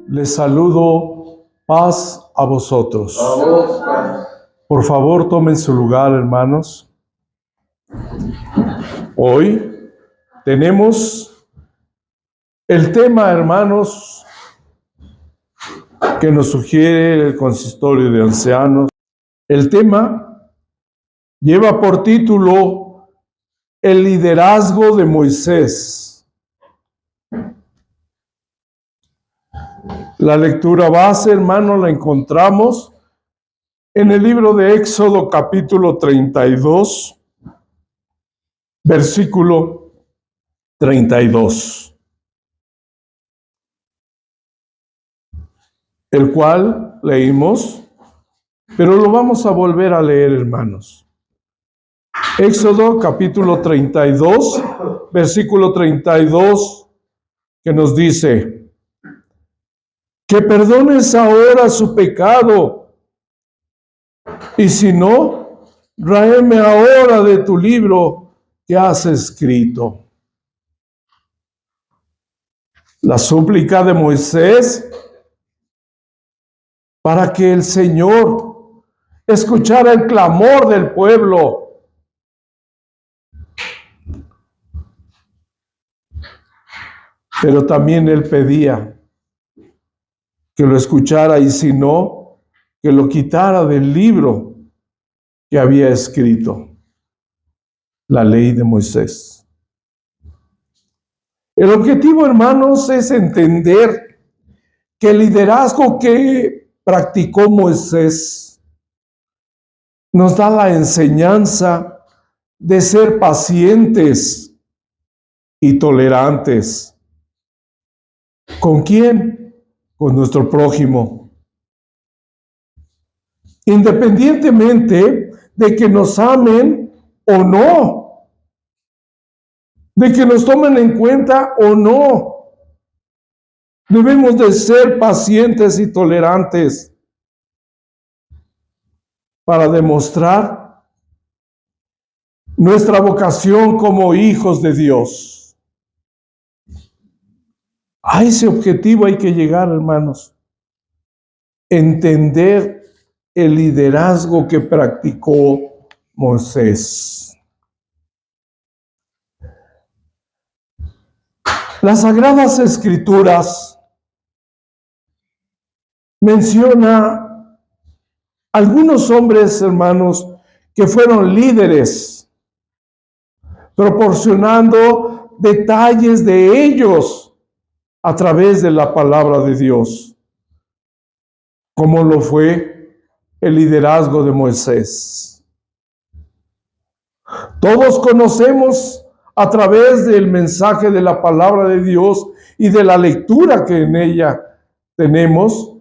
Les saludo, paz a vosotros. A vos, paz. Por favor, tomen su lugar, hermanos. Hoy tenemos el tema, hermanos, que nos sugiere el Consistorio de Ancianos. El tema lleva por título El liderazgo de Moisés. La lectura base, hermano, la encontramos en el libro de Éxodo, capítulo 32, versículo 32, el cual leímos, pero lo vamos a volver a leer, hermanos. Éxodo, capítulo 32, versículo 32, que nos dice: que perdones ahora su pecado, y si no, ráeme ahora de tu libro que has escrito. La súplica de Moisés para que el Señor escuchara el clamor del pueblo. Pero también él pedía que lo escuchara, y si no, que lo quitara del libro que había escrito, la ley de Moisés. El objetivo, hermanos, es entender que el liderazgo que practicó Moisés nos da la enseñanza de ser pacientes y tolerantes. ¿Con quién? Con nuestro prójimo. Independientemente de que nos amen o no, de que nos tomen en cuenta o no, debemos de ser pacientes y tolerantes para demostrar nuestra vocación como hijos de Dios. A ese objetivo hay que llegar, hermanos. Entender el liderazgo que practicó Moisés. Las Sagradas Escrituras menciona algunos hombres, hermanos, que fueron líderes, proporcionando detalles de ellos a través de la palabra de Dios, como lo fue el liderazgo de Moisés. Todos conocemos a través del mensaje de la palabra de Dios y de la lectura que en ella tenemos,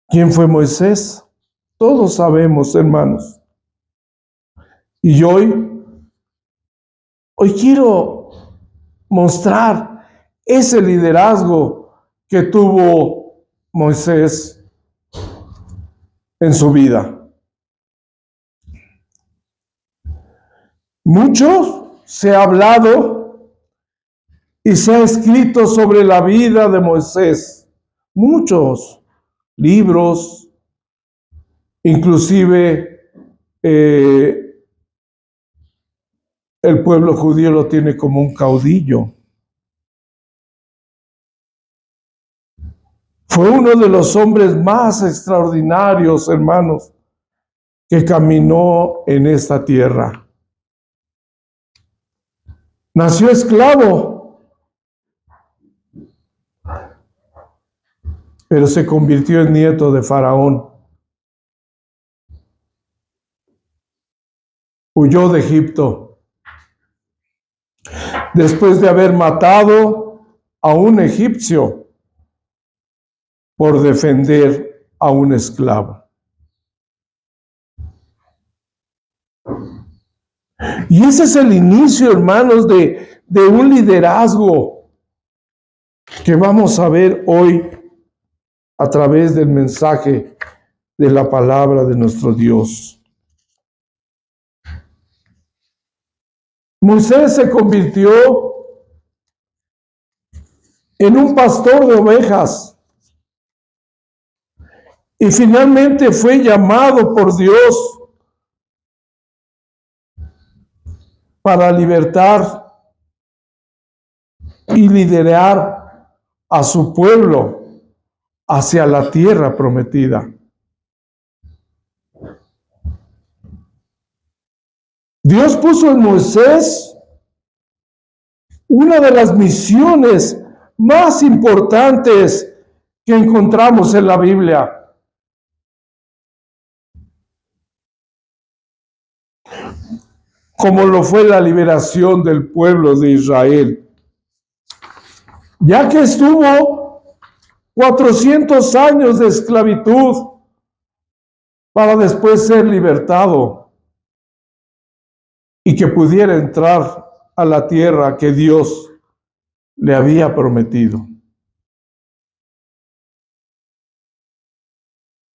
¿quién fue Moisés? Todos sabemos, hermanos. Y hoy quiero mostrar ese liderazgo que tuvo Moisés en su vida. Mucho se ha hablado y se ha escrito sobre la vida de Moisés. Muchos libros, inclusive el pueblo judío lo tiene como un caudillo. Fue uno de los hombres más extraordinarios, hermanos, que caminó en esta tierra. Nació esclavo, pero se convirtió en nieto de Faraón. Huyó de Egipto. Después de haber matado a un egipcio por defender a un esclavo. Y ese es el inicio, hermanos, de un liderazgo que vamos a ver hoy a través del mensaje de la palabra de nuestro Dios. Moisés se convirtió en un pastor de ovejas y finalmente fue llamado por Dios para libertar y liderar a su pueblo hacia la tierra prometida. Dios puso en Moisés una de las misiones más importantes que encontramos en la Biblia. Como lo fue la liberación del pueblo de Israel. Ya que estuvo 400 años de esclavitud para después ser libertado y que pudiera entrar a la tierra que Dios le había prometido.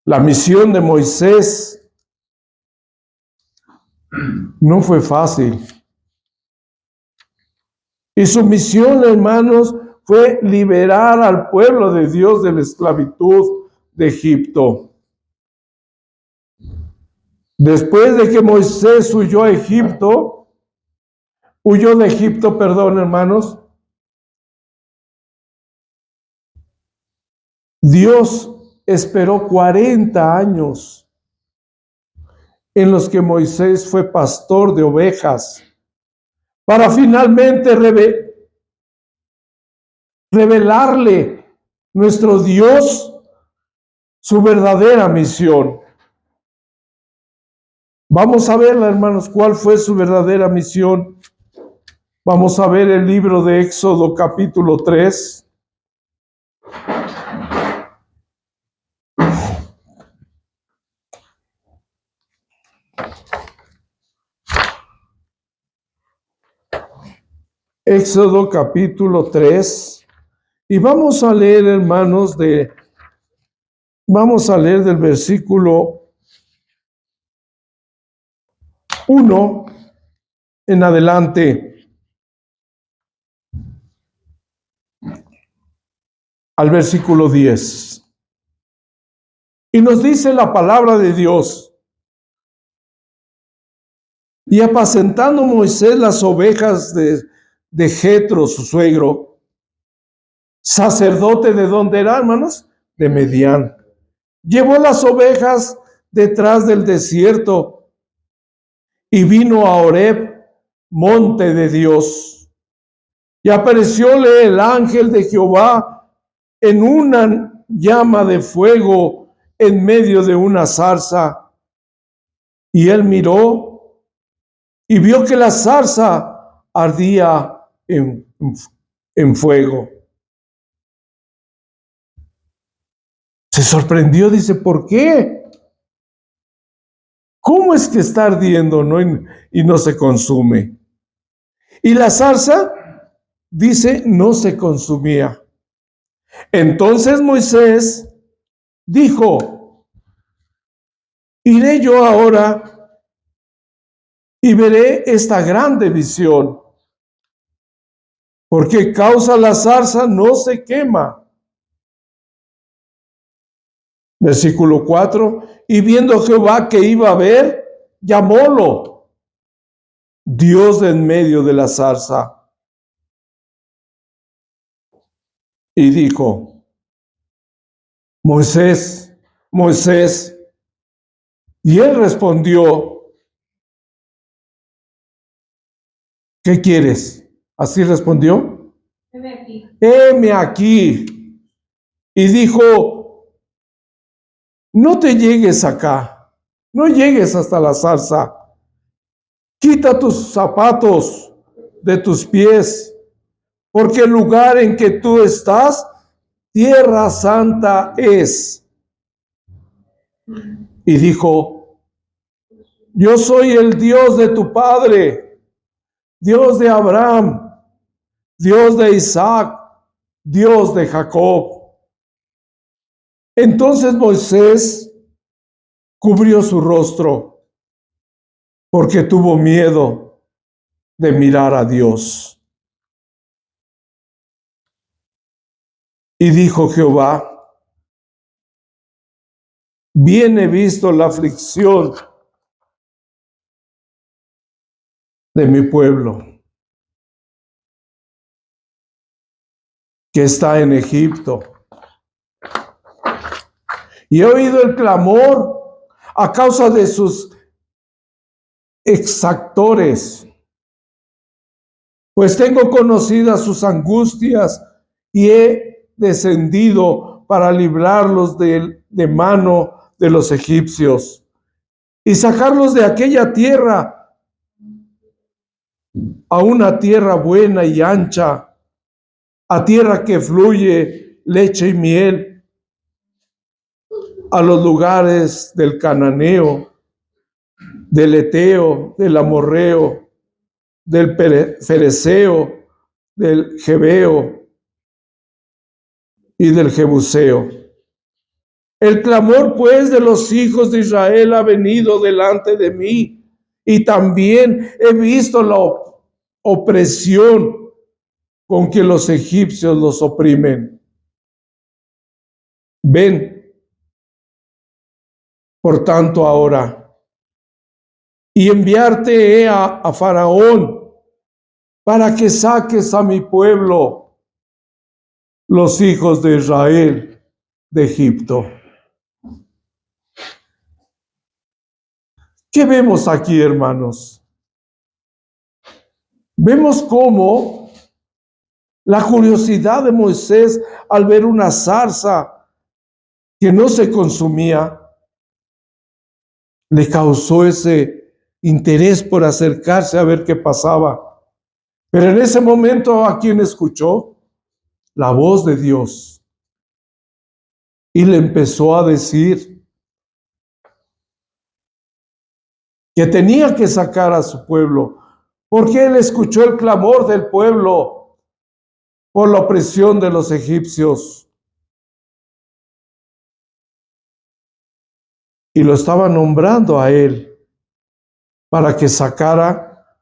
La misión de Moisés no fue fácil. Y su misión, hermanos, fue liberar al pueblo de Dios de la esclavitud de Egipto. Después de que Moisés huyó de Egipto, hermanos, Dios esperó 40 años en los que Moisés fue pastor de ovejas para finalmente revelarle nuestro Dios su verdadera misión. Vamos a ver, hermanos, cuál fue su verdadera misión. Vamos a ver el libro de Éxodo capítulo 3. Éxodo capítulo 3. Y vamos a leer, hermanos, vamos a leer del versículo 1 en adelante al versículo 10. Y nos dice la palabra de Dios: y apacentando Moisés las ovejas de Jetro, su suegro, sacerdote, ¿de dónde era, hermanos? De Medián. Llevó las ovejas detrás del desierto y vino a Horeb, monte de Dios. Y aparecióle el ángel de Jehová en una llama de fuego en medio de una zarza. Y él miró y vio que la zarza ardía en fuego. Se sorprendió, dice, ¿por qué? ¿Cómo es que está ardiendo, no? Y no se consume? Y la zarza, dice, no se consumía. Entonces Moisés dijo: iré yo ahora y veré esta grande visión. ¿Por qué causa la zarza no se quema? Versículo 4. Y viendo Jehová que iba a ver, llamólo Dios de en medio de la zarza. Y dijo: Moisés, Moisés. Y él respondió: ¿qué quieres? Así respondió: heme aquí. Heme aquí. Y dijo: no te llegues acá, no llegues hasta la zarza. Quita tus zapatos de tus pies, porque el lugar en que tú estás, tierra santa es. Y dijo: yo soy el Dios de tu padre, Dios de Abraham, Dios de Isaac, Dios de Jacob. Entonces Moisés cubrió su rostro porque tuvo miedo de mirar a Dios. Y dijo Jehová: bien he visto la aflicción de mi pueblo, que está en Egipto, y he oído el clamor a causa de sus exactores, pues tengo conocidas sus angustias y he descendido para librarlos de mano de los egipcios y sacarlos de aquella tierra a una tierra buena y ancha, a tierra que fluye leche y miel, a los lugares del cananeo, del eteo, del amorreo, del fereceo, del jebeo y del jebuseo. El clamor, pues, de los hijos de Israel ha venido delante de mí, y también he visto la opresión con que los egipcios los oprimen. Ven, por tanto, ahora, y enviarte he a Faraón, para que saques a mi pueblo, los hijos de Israel, de Egipto. ¿Qué vemos aquí, hermanos? Vemos cómo la curiosidad de Moisés al ver una zarza que no se consumía, le causó ese interés por acercarse a ver qué pasaba. Pero en ese momento, ¿a quién escuchó? La voz de Dios. Y le empezó a decir que tenía que sacar a su pueblo, porque él escuchó el clamor del pueblo por la opresión de los egipcios. Y lo estaba nombrando a él para que sacara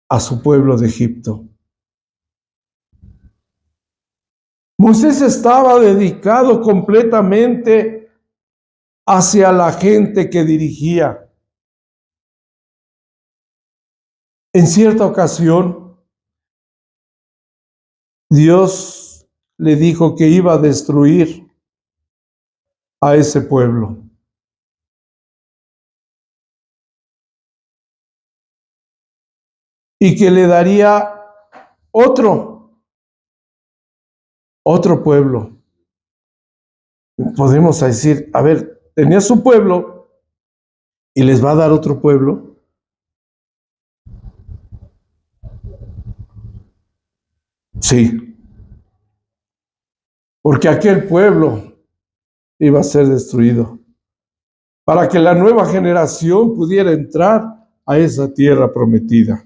a su pueblo de Egipto. Moisés estaba dedicado completamente hacia la gente que dirigía. En cierta ocasión, Dios le dijo que iba a destruir a ese pueblo. Y que le daría otro pueblo. Podemos decir, a ver, tenía su pueblo y les va a dar otro pueblo. Sí, porque aquel pueblo iba a ser destruido para que la nueva generación pudiera entrar a esa tierra prometida.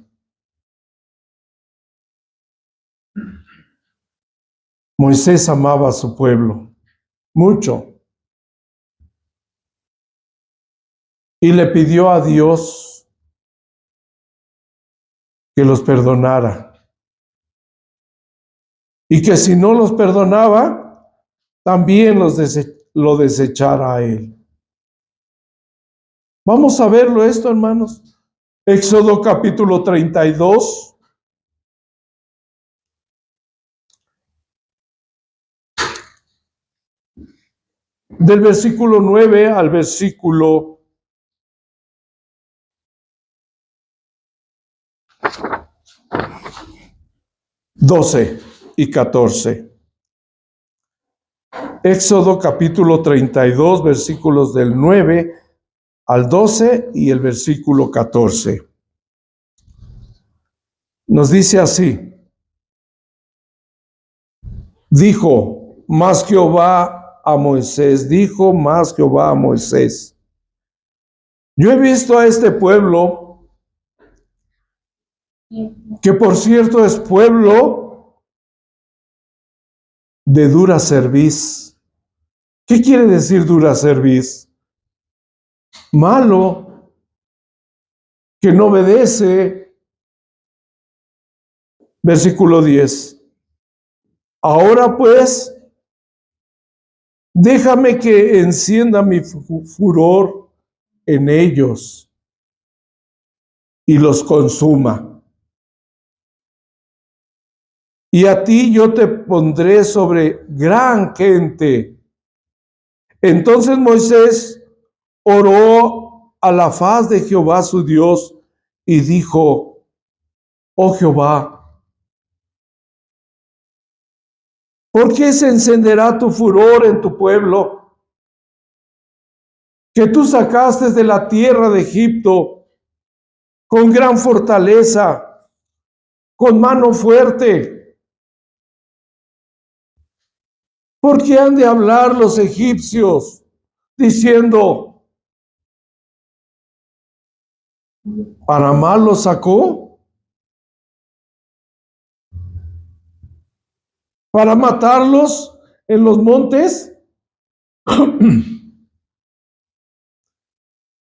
Moisés amaba a su pueblo mucho y le pidió a Dios que los perdonara y que si no los perdonaba, también lo desechara a él. Vamos a verlo esto, hermanos. Éxodo capítulo 32. Del versículo 9 al versículo 12 y 14. Éxodo capítulo 32, versículos del 9 al 12 y el versículo 14. Nos dice así: dijo más Jehová a Moisés, yo he visto a este pueblo, que por cierto es pueblo de dura cerviz. ¿Qué quiere decir dura cerviz? Malo, que no obedece, Versículo 10. Ahora pues, déjame que encienda mi furor en ellos y los consuma. Y a ti yo te pondré sobre gran gente. Entonces Moisés oró a la faz de Jehová su Dios y dijo: oh Jehová, ¿por qué se encenderá tu furor en tu pueblo, que tú sacaste de la tierra de Egipto con gran fortaleza, con mano fuerte? ¿Por qué han de hablar los egipcios diciendo: para mal los sacó, para matarlos en los montes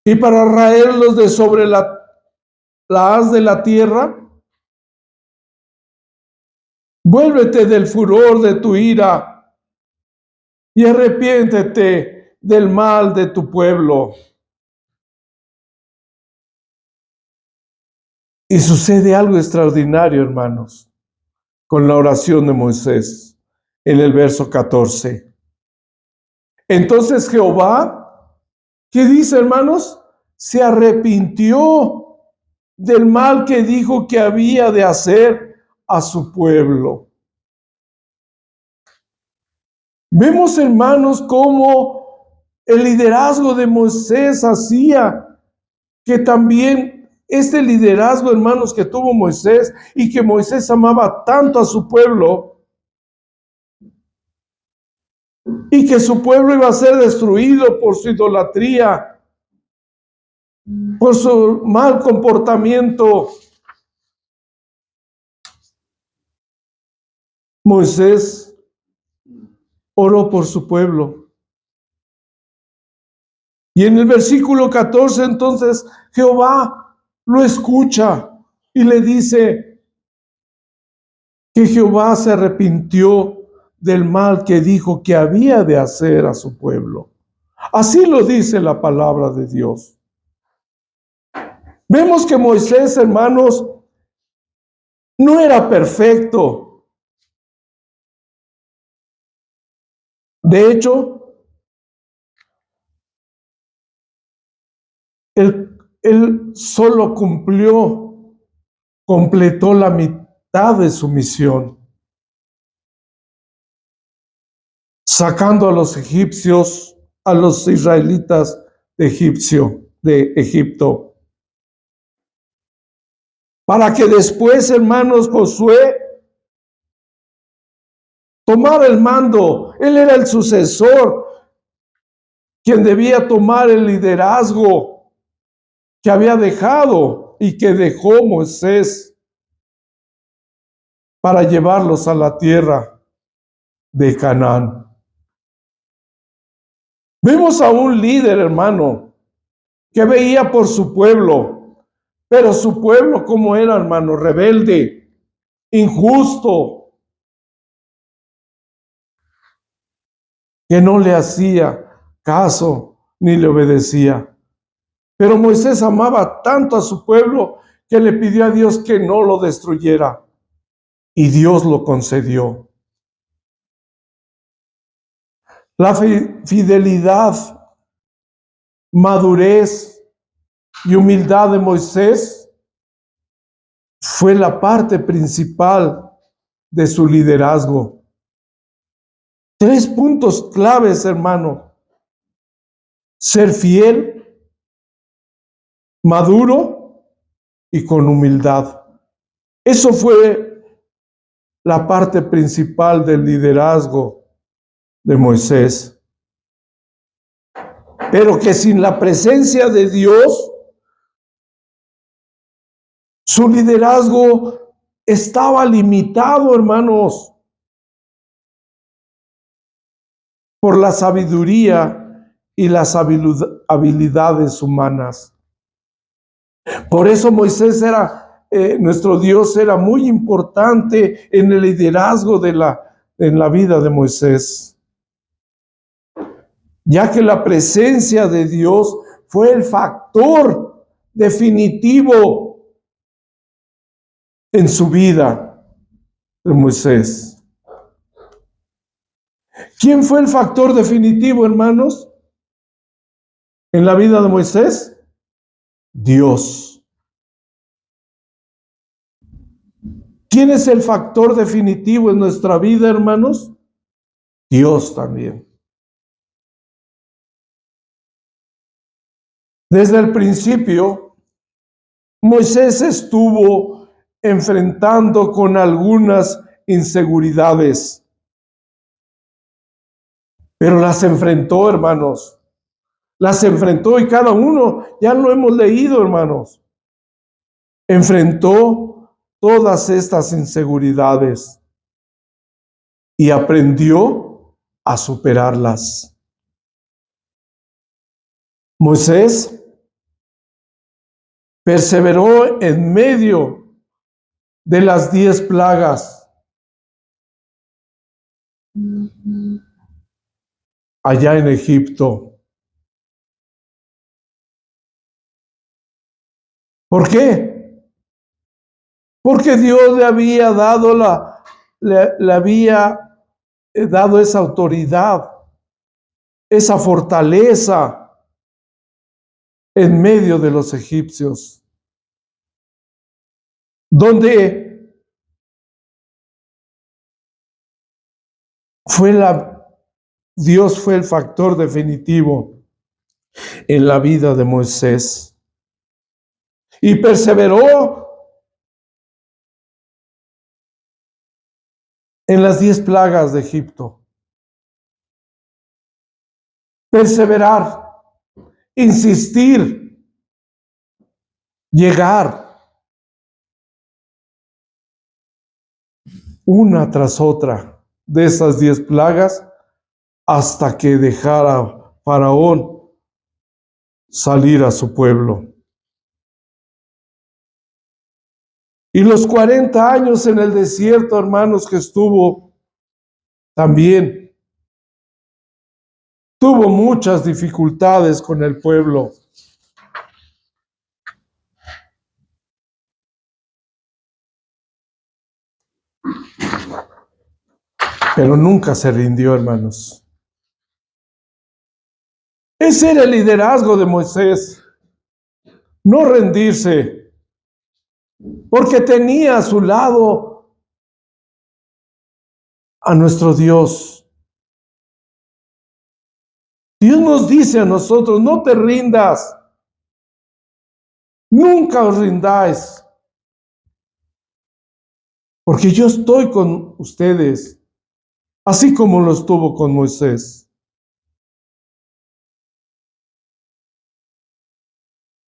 y para raerlos de sobre la haz de la tierra? Vuélvete del furor de tu ira y arrepiéntete del mal de tu pueblo. Y sucede algo extraordinario, hermanos, con la oración de Moisés en el verso 14. Entonces Jehová, ¿qué dice, hermanos? Se arrepintió del mal que dijo que había de hacer a su pueblo. Vemos, hermanos, cómo el liderazgo de Moisés hacía que también este liderazgo, hermanos, que tuvo Moisés y que Moisés amaba tanto a su pueblo y que su pueblo iba a ser destruido por su idolatría, por su mal comportamiento. Moisés oró por su pueblo. Y en el versículo 14, entonces, Jehová lo escucha y le dice que Jehová se arrepintió del mal que dijo que había de hacer a su pueblo. Así lo dice la palabra de Dios. Vemos que Moisés, hermanos, no era perfecto. De hecho, él solo completó la mitad de su misión, sacando a los egipcios, a los israelitas de Egipto, para que después, hermanos, Josué tomara el mando. Él era el sucesor, quien debía tomar el liderazgo que había dejado y que dejó Moisés para llevarlos a la tierra de Canaán. Vemos a un líder, hermano, que veía por su pueblo, pero su pueblo, ¿cómo era, hermano? Rebelde, injusto, que no le hacía caso ni le obedecía. Pero Moisés amaba tanto a su pueblo que le pidió a Dios que no lo destruyera. Y Dios lo concedió. La fidelidad, madurez y humildad de Moisés fue la parte principal de su liderazgo. 3 puntos claves, hermano: ser fiel, maduro y con humildad. Eso fue la parte principal del liderazgo de Moisés. Pero que sin la presencia de Dios, su liderazgo estaba limitado, hermanos, por la sabiduría y las habilidades humanas. Por eso Moisés era nuestro Dios era muy importante en el liderazgo en la vida de Moisés, ya que la presencia de Dios fue el factor definitivo en su vida de Moisés. ¿Quién fue el factor definitivo, hermanos, en la vida de Moisés? Dios. ¿Quién es el factor definitivo en nuestra vida, hermanos? Dios también. Desde el principio, Moisés estuvo enfrentando con algunas inseguridades, pero las enfrentó, hermanos. Las enfrentó y cada uno, ya lo hemos leído, hermanos. Enfrentó todas estas inseguridades y aprendió a superarlas. Moisés perseveró en medio de las 10 plagas allá en Egipto. ¿Por qué? Porque Dios le había dado le había dado esa autoridad, esa fortaleza en medio de los egipcios, donde Dios fue el factor definitivo en la vida de Moisés. Y perseveró en las 10 plagas de Egipto. Perseverar, insistir, llegar una tras otra de esas 10 plagas hasta que dejara Faraón salir a su pueblo. Y los 40 años en el desierto, hermanos, que estuvo, también tuvo muchas dificultades con el pueblo. Pero nunca se rindió, hermanos. Ese era el liderazgo de Moisés. No rendirse, porque tenía a su lado a nuestro Dios. Dios nos dice a nosotros, no te rindas, nunca os rindáis, porque yo estoy con ustedes, así como lo estuvo con Moisés.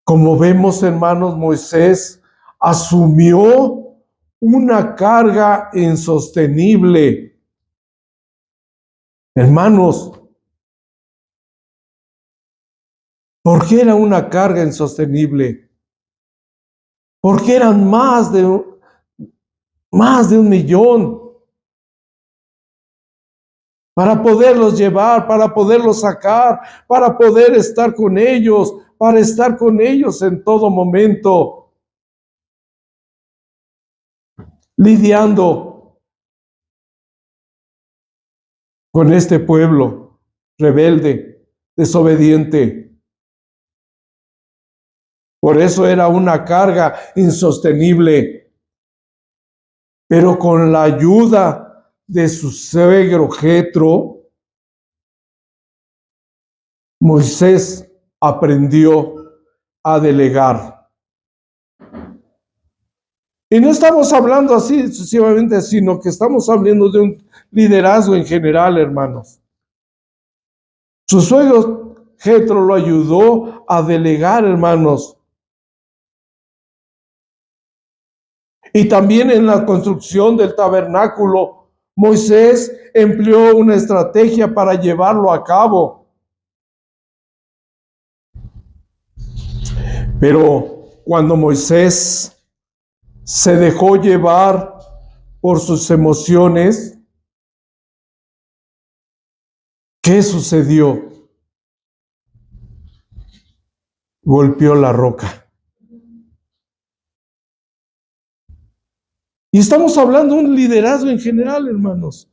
Como vemos, hermanos, Moisés asumió una carga insostenible. Hermanos, ¿por qué era una carga insostenible? Porque eran más de 1 millón. Para poderlos llevar, para poderlos sacar, para poder estar con ellos, para estar con ellos en todo momento, lidiando con este pueblo rebelde, desobediente. Por eso era una carga insostenible. Pero con la ayuda de su suegro Jetro, Moisés aprendió a delegar. Y no estamos hablando así sucesivamente, sino que estamos hablando de un liderazgo en general, hermanos. Su suegro Jetro lo ayudó a delegar, hermanos. Y también en la construcción del tabernáculo, Moisés empleó una estrategia para llevarlo a cabo. Pero cuando Moisés se dejó llevar por sus emociones. ¿Qué sucedió? Golpeó la roca. Y estamos hablando de un liderazgo en general, hermanos.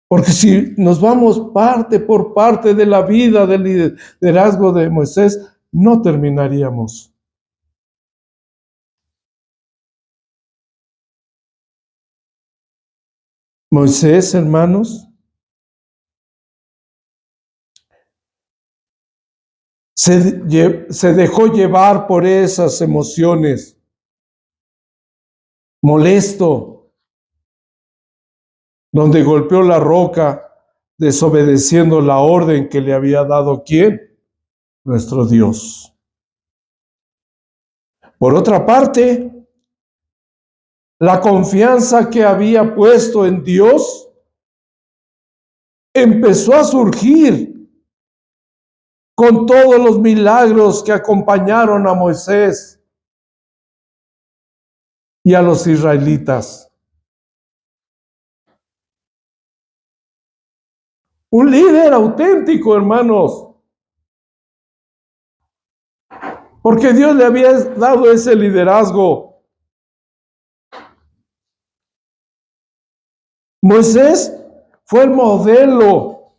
Porque si nos vamos parte por parte de la vida del liderazgo de Moisés, no terminaríamos. Moisés, hermanos, se dejó llevar por esas emociones. Molesto, donde golpeó la roca, desobedeciendo la orden que le había dado ¿quién? Nuestro Dios. Por otra parte, la confianza que había puesto en Dios empezó a surgir con todos los milagros que acompañaron a Moisés y a los israelitas. Un líder auténtico, hermanos, porque Dios le había dado ese liderazgo. Moisés fue el modelo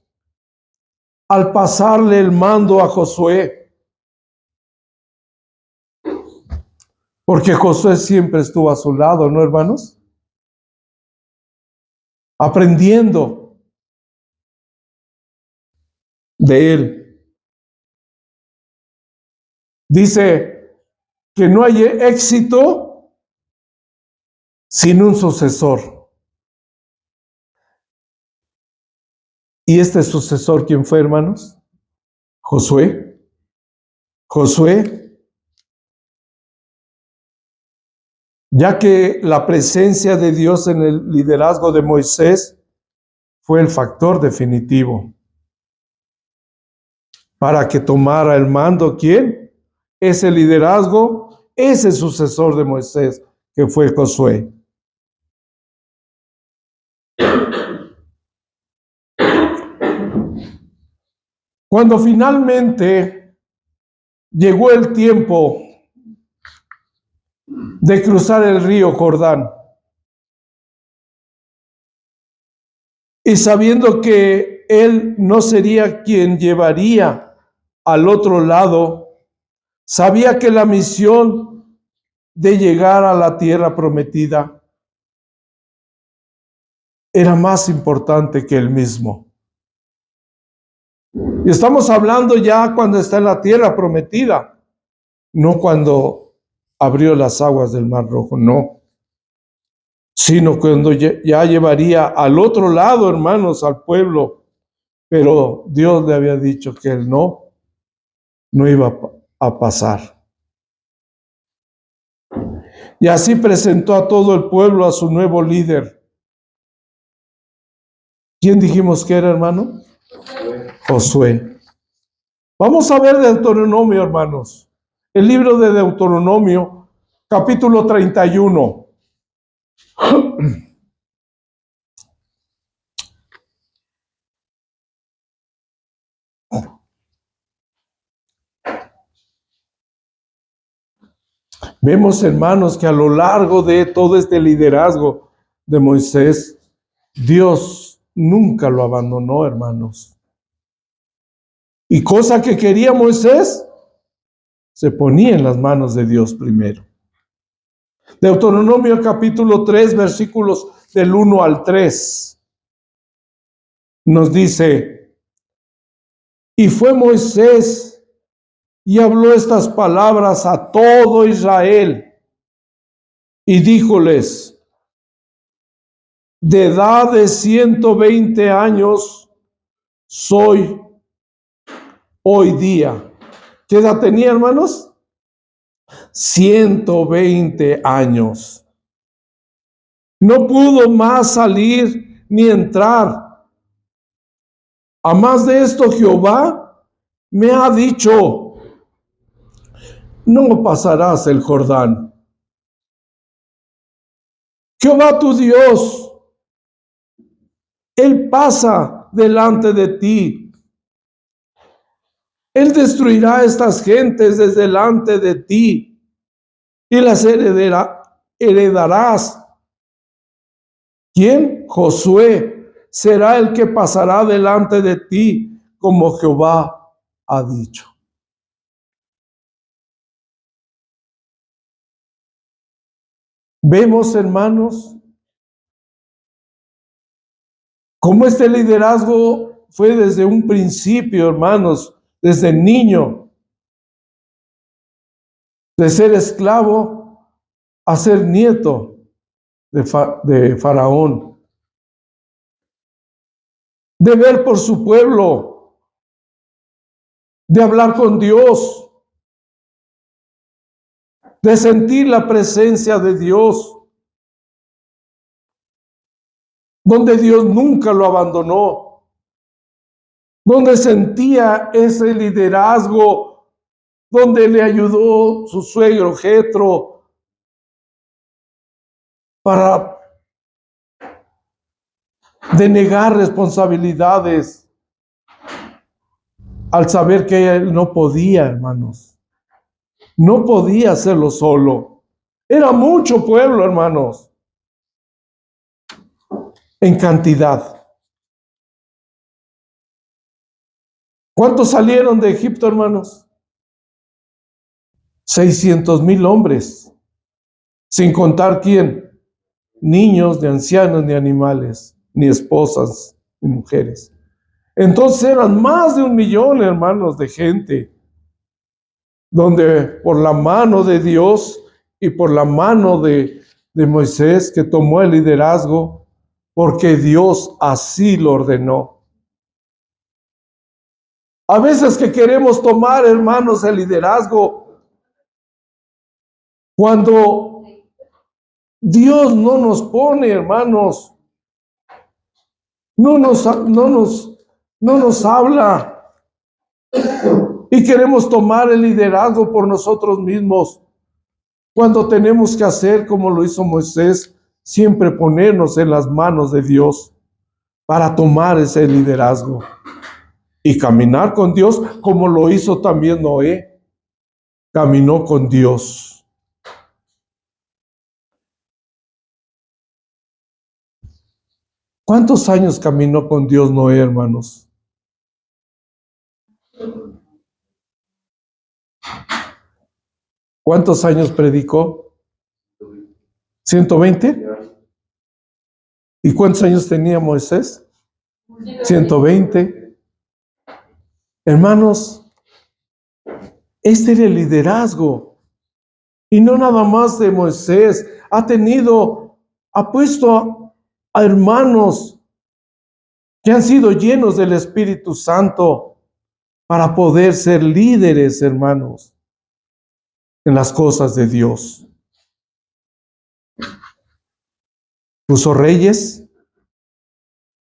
al pasarle el mando a Josué, porque Josué siempre estuvo a su lado, ¿no, hermanos? Aprendiendo de él. Dice que no hay éxito sin un sucesor. ¿Y este sucesor quién fue, hermanos? Josué. Josué, ya que la presencia de Dios en el liderazgo de Moisés fue el factor definitivo para que tomara el mando, ¿quién? Ese liderazgo, ese sucesor de Moisés, que fue Josué. Cuando finalmente llegó el tiempo de cruzar el río Jordán, y sabiendo que él no sería quien llevaría al otro lado, sabía que la misión de llegar a la tierra prometida era más importante que él mismo. Y estamos hablando ya cuando está en la tierra prometida, no cuando abrió las aguas del Mar Rojo, no, sino cuando ya llevaría al otro lado, hermanos, al pueblo. Pero Dios le había dicho que él no iba a pasar. Y así presentó a todo el pueblo a su nuevo líder. ¿Quién dijimos que era, hermano? Josué. Vamos a ver Deuteronomio, hermanos. El libro de Deuteronomio, capítulo 31. Vemos, hermanos, que a lo largo de todo este liderazgo de Moisés, Dios nunca lo abandonó, hermanos. Y cosa que quería Moisés, se ponía en las manos de Dios primero. Deuteronomio capítulo 3, versículos del 1 al 3, nos dice: y fue Moisés y habló estas palabras a todo Israel y díjoles: de edad de 120 años soy hoy día. ¿Qué edad tenía, hermanos? 120 años. No pudo más salir ni entrar. A más de esto, Jehová me ha dicho: no pasarás el Jordán. Jehová tu Dios, Él pasa delante de ti. Él destruirá estas gentes desde delante de ti y las heredarás. ¿Quién? Josué será el que pasará delante de ti, como Jehová ha dicho. Vemos, hermanos, cómo este liderazgo fue desde un principio, hermanos, desde niño, de ser esclavo a ser nieto de Faraón, de ver por su pueblo, de hablar con Dios, de sentir la presencia de Dios, donde Dios nunca lo abandonó, donde sentía ese liderazgo, donde le ayudó su suegro Jetro para denegar responsabilidades al saber que él no podía, hermanos. No podía hacerlo solo. Era mucho pueblo, hermanos, en cantidad. ¿Cuántos salieron de Egipto, hermanos? 600,000 hombres, sin contar quién, niños, ni ancianos, ni animales, ni esposas, ni mujeres. Entonces eran más de 1,000,000, hermanos, de gente, donde por la mano de Dios y por la mano de Moisés, que tomó el liderazgo, porque Dios así lo ordenó. A veces que queremos tomar, hermanos, el liderazgo, cuando Dios no nos pone, hermanos, no nos habla, y queremos tomar el liderazgo por nosotros mismos, cuando tenemos que hacer como lo hizo Moisés, siempre ponernos en las manos de Dios para tomar ese liderazgo y caminar con Dios, como lo hizo también Noé, caminó con Dios. ¿Cuántos años caminó con Dios Noé, hermanos? ¿Cuántos años predicó? 120. ¿Y cuántos años tenía Moisés? 120. Hermanos, este era el liderazgo. Y no nada más de Moisés. Ha puesto a hermanos que han sido llenos del Espíritu Santo para poder ser líderes, hermanos, en las cosas de Dios. Puso reyes,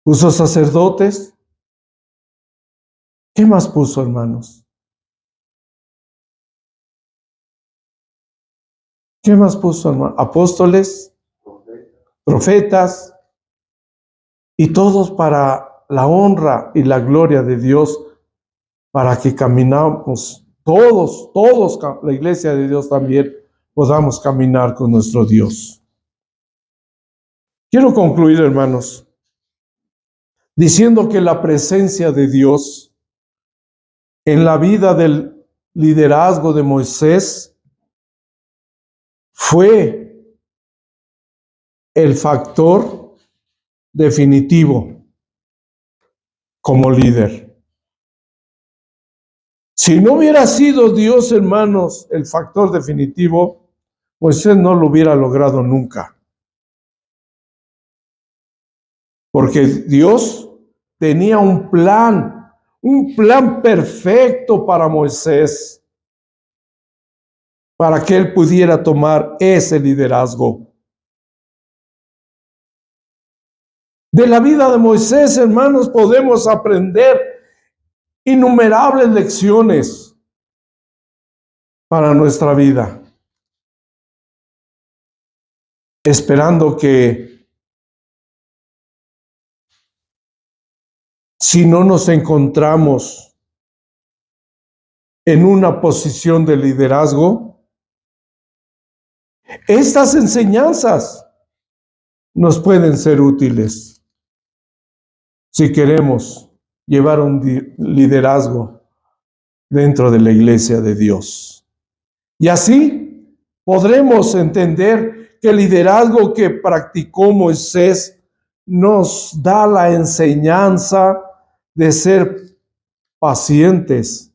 puso sacerdotes. ¿Qué más puso, hermanos? ¿Qué más puso, hermanos? Apóstoles, profetas, y todos para la honra y la gloria de Dios, para que caminamos todos, la iglesia de Dios también, podamos caminar con nuestro Dios. Quiero concluir, hermanos, diciendo que la presencia de Dios en la vida del liderazgo de Moisés fue el factor definitivo como líder. Si no hubiera sido Dios, hermanos, el factor definitivo, Moisés no lo hubiera logrado nunca. Porque Dios tenía un plan perfecto para Moisés, para que él pudiera tomar ese liderazgo. De la vida de Moisés, hermanos, podemos aprender innumerables lecciones para nuestra vida. esperando que si no nos encontramos en una posición de liderazgo, estas enseñanzas nos pueden ser útiles si queremos llevar un liderazgo dentro de la iglesia de Dios. Y así podremos entender que el liderazgo que practicó Moisés nos da la enseñanza de ser pacientes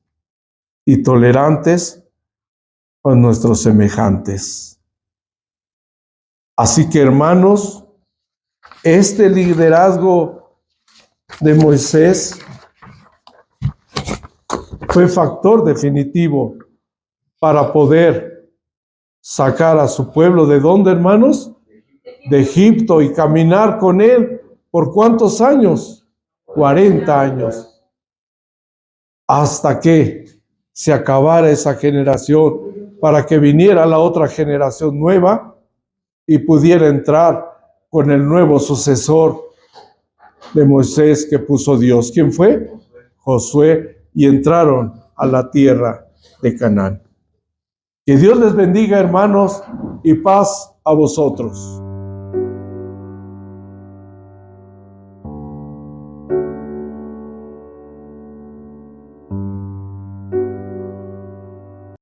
y tolerantes con nuestros semejantes. Así que, hermanos, este liderazgo de Moisés fue factor definitivo para poder sacar a su pueblo. ¿De dónde, hermanos? De Egipto, y caminar con él. ¿Por cuántos años? 40 años. Hasta que se acabara esa generación, para que viniera la otra generación nueva y pudiera entrar con el nuevo sucesor de Moisés que puso Dios. ¿Quién fue? Josué. Y entraron a la tierra de Canaán. Que Dios les bendiga, hermanos, y paz a vosotros.